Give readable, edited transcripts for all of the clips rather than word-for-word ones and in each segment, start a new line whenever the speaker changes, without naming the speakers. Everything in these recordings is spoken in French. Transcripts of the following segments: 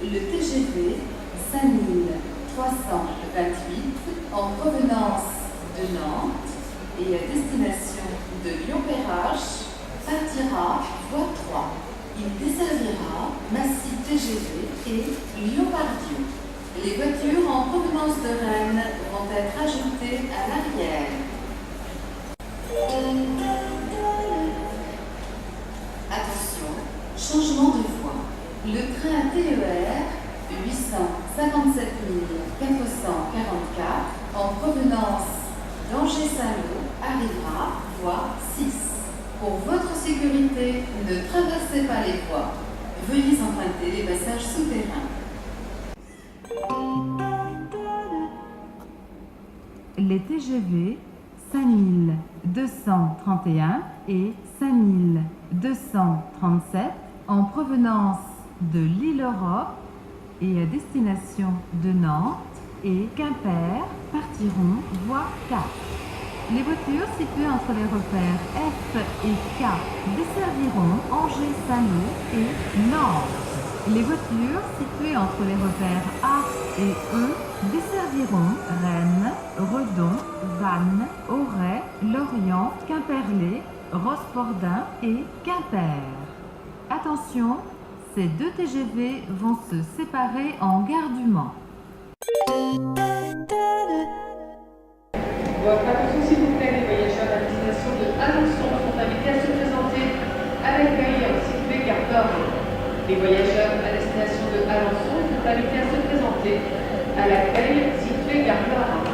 le TGV 5328 en provenance de Nantes et à destination de Lyon-Perrache partira voie 3. Il desservira Massy TGV et Lyon-Pardieu. Les voitures en provenance de Rennes vont être ajoutées à l'arrière. Attention, changement de voie. Le train TER 857 444 en provenance d'Angers-Saint-Lô arrivera voie 6. Pour votre sécurité, ne traversez pas les voies. Veuillez emprunter les passages souterrains. Les TGV 5231 et 5237 en provenance de l'Île-Europe et à destination de Nantes et Quimper partiront voie 4. Les voitures situées entre les repères F et K desserviront Angers-Saint-Lô et Nantes. Les voitures situées entre les repères A et E desserviront Rennes, Redon, Vannes, Auray, Lorient, Quimperlé, Rospordin et Quimper. Attention, ces deux TGV vont se séparer en gare du Mans.
Votre attention s'il vous plaît, les voyageurs à destination de Alençon sont invités à se présenter à l'accueil situé gare d'Orly. Les voyageurs à destination de Alençon sont invités à se présenter à l'accueil situé gare d'Orly.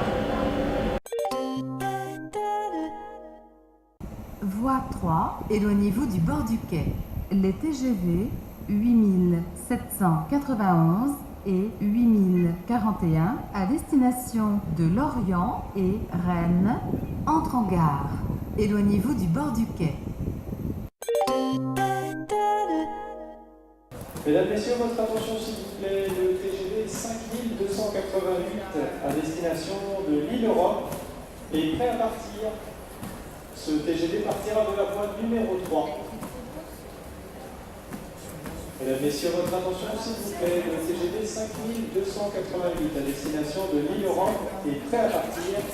Voie 3, éloignez-vous du bord du quai. Les TGV 8791 et 8041 à destination de Lorient et Rennes entrent en gare. Éloignez-vous du bord du quai.
Mesdames, Messieurs, votre attention s'il vous plaît, le TGV 5288 à destination de l'Île-Europe est prêt à partir. Ce TGV partira de la voie numéro 3. Mesdames, Messieurs, votre attention s'il vous plaît, le TGV 5288 à destination de l'Île-Europe est prêt à partir.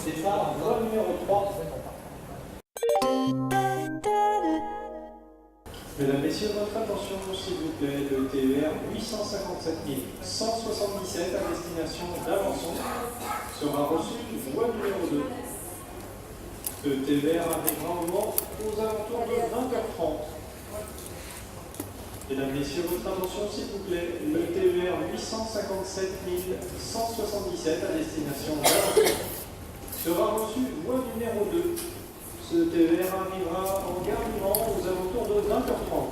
Départ voie numéro 3. Mesdames, Messieurs, votre attention s'il vous plaît, le TER 857 177 à destination d'Alençon sera reçu voie numéro 2. Le TER arrivera au Mans aux alentours de 20h30. Mesdames, Messieurs, votre attention s'il vous plaît, le TER 857 177 à destination d'Alençon sera reçu voie numéro 2. Ce TER arrivera en gare du Mans aux alentours de 20h30.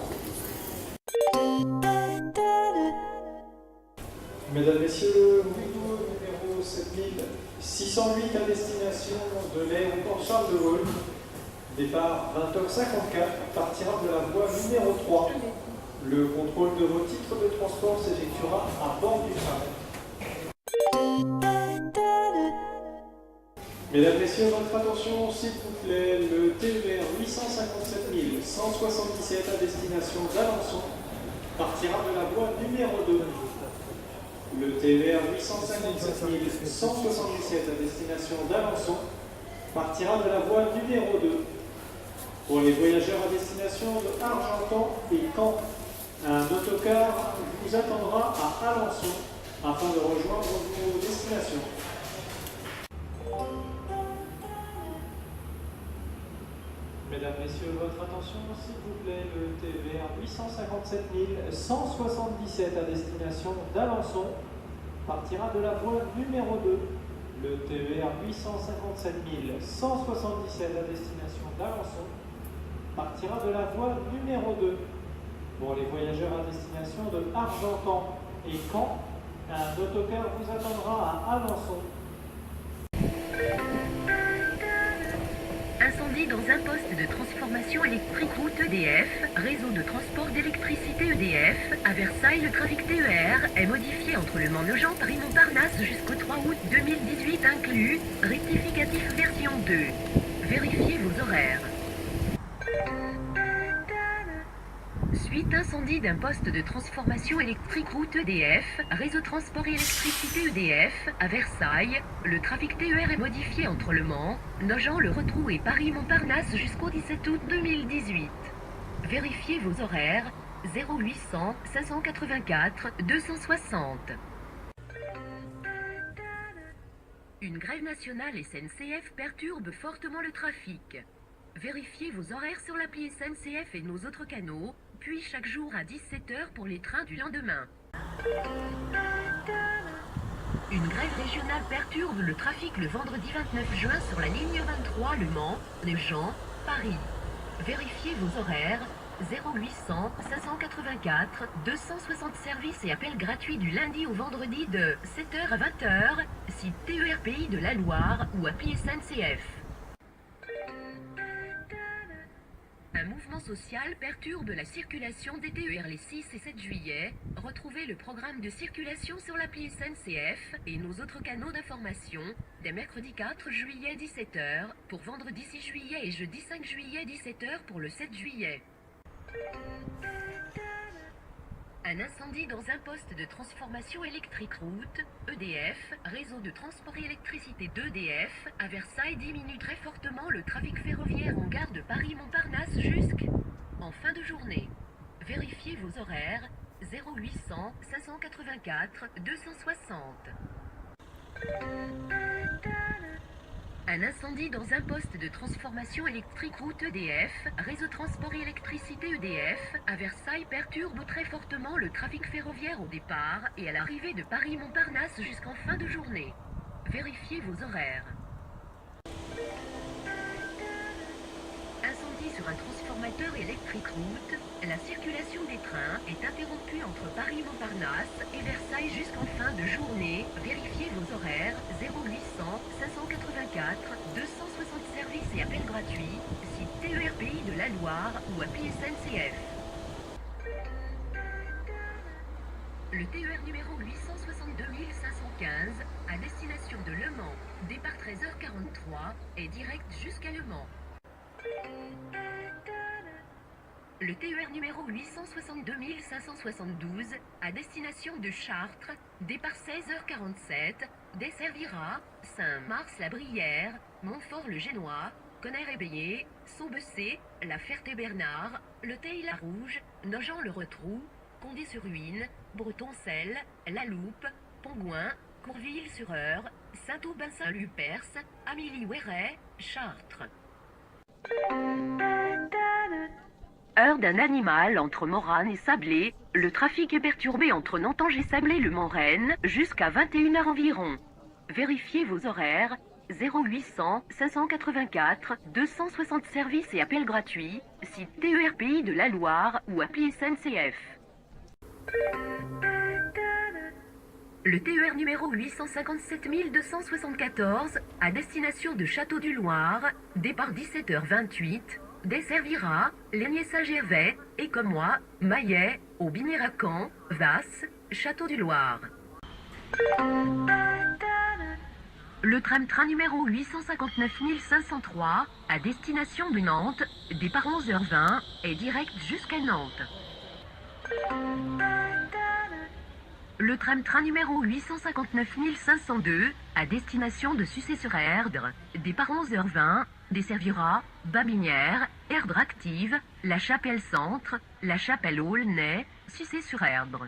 Mesdames, Messieurs, le Ouigo numéro 7608 à destination de l'aéroport Charles de Gaulle, départ 20h54, partira de la voie numéro 3. Le contrôle de vos titres de transport s'effectuera à bord du train. Mesdames, Messieurs, votre attention s'il vous plaît, le TER 857 177 à destination d'Alençon partira de la voie numéro 2. Le TER 857 177 à destination d'Alençon partira de la voie numéro 2. Pour les voyageurs à destination de Argentan et Caen, un autocar vous attendra à Alençon afin de rejoindre vos destinations. Mesdames, Messieurs, votre attention, s'il vous plaît, le TER 857 177 à destination d'Alençon partira de la voie numéro 2. Le TER 857 177 à destination d'Alençon partira de la voie numéro 2. Pour les voyageurs à destination de Argentan et Caen, un autocar vous attendra à Alençon.
Incendie dans un poste de transformation électrique route EDF, réseau de transport d'électricité EDF. À Versailles, le trafic TER est modifié entre le Mans-Nogent, Paris-Montparnasse jusqu'au 3 août 2018 inclus. Rectificatif version 2. Vérifiez vos horaires. Suite incendie d'un poste de transformation électrique route EDF, réseau transport et électricité EDF, à Versailles, le trafic TER est modifié entre Le Mans, Nogent-le-Rotrou et Paris-Montparnasse jusqu'au 17 août 2018. Vérifiez vos horaires, 0800 584 260. Une grève nationale SNCF perturbe fortement le trafic. Vérifiez vos horaires sur l'appli SNCF et nos autres canaux, puis chaque jour à 17h pour les trains du lendemain. Une grève régionale perturbe le trafic le vendredi 29 juin sur la ligne 23 Le Mans, Nogent, Paris. Vérifiez vos horaires, 0800 584 260 services et appels gratuits du lundi au vendredi de 7h à 20h, site TER Pays de la Loire ou appli SNCF. Un mouvement social perturbe la circulation des TER les 6 et 7 juillet. Retrouvez le programme de circulation sur l'appli SNCF et nos autres canaux d'information dès mercredi 4 juillet 17h pour vendredi 6 juillet et jeudi 5 juillet 17h pour le 7 juillet. Un incendie dans un poste de transformation électrique route, EDF, réseau de transport et électricité d'EDF, à Versailles diminue très fortement le trafic ferroviaire en gare de Paris-Montparnasse jusqu'en fin de journée. Vérifiez vos horaires, 0800 584 260. Un incendie dans un poste de transformation électrique route EDF, réseau transport et électricité EDF, à Versailles perturbe très fortement le trafic ferroviaire au départ et à l'arrivée de Paris-Montparnasse jusqu'en fin de journée. Vérifiez vos horaires. Incendie sur un transformateur électrique route, la circulation des trains est interrompue entre Paris-Montparnasse et Versailles jusqu'en fin de journée. Vérifiez vos horaires, 0800 584 260 services et appels gratuits, site TER Pays de la Loire ou appli SNCF. Le TER numéro 862 515, à destination de Le Mans, départ 13h43, est direct jusqu'à Le Mans. Le TER numéro 862 572, à destination de Chartres, départ 16h47, desservira Saint-Mars-la-Brière, Montfort-le-Génois, Conner-et-Bélier, Saubecé, La Ferté-Bernard, Le Theil-la-Rouge, Nogent-le-Rotrou, Condé-sur-Huine, Bretoncelle, La Loupe, Pongouin, Courville-sur-Eure, Saint-Aubin-Saint-Lupers, Amélie-Ouéret, Chartres. Heure d'un animal entre Morane et Sablé, le trafic est perturbé entre Nantange et Sablé-le-Mans-Rennes jusqu'à 21h environ. Vérifiez vos horaires, 0800 584 260 services et appels gratuits, site TER Pays de la Loire ou appli SNCF. Le TER numéro 857 274, à destination de Château-du-Loir, départ 17h28, desservira Laigney-Saint-Gervais, Écomois, Maillet, Aubigné-Racan, Vasse, Château-du-Loir. Le tram-train numéro 859 503, à destination de Nantes, départ 11h20, est direct jusqu'à Nantes. Le tram-train numéro 859 502, à destination de Sucé-sur-Erdre, départ 11h20, desservira Babinière, Erdre Active, La Chapelle Centre, La Chapelle Aulnay, Sucé-sur-Erdre.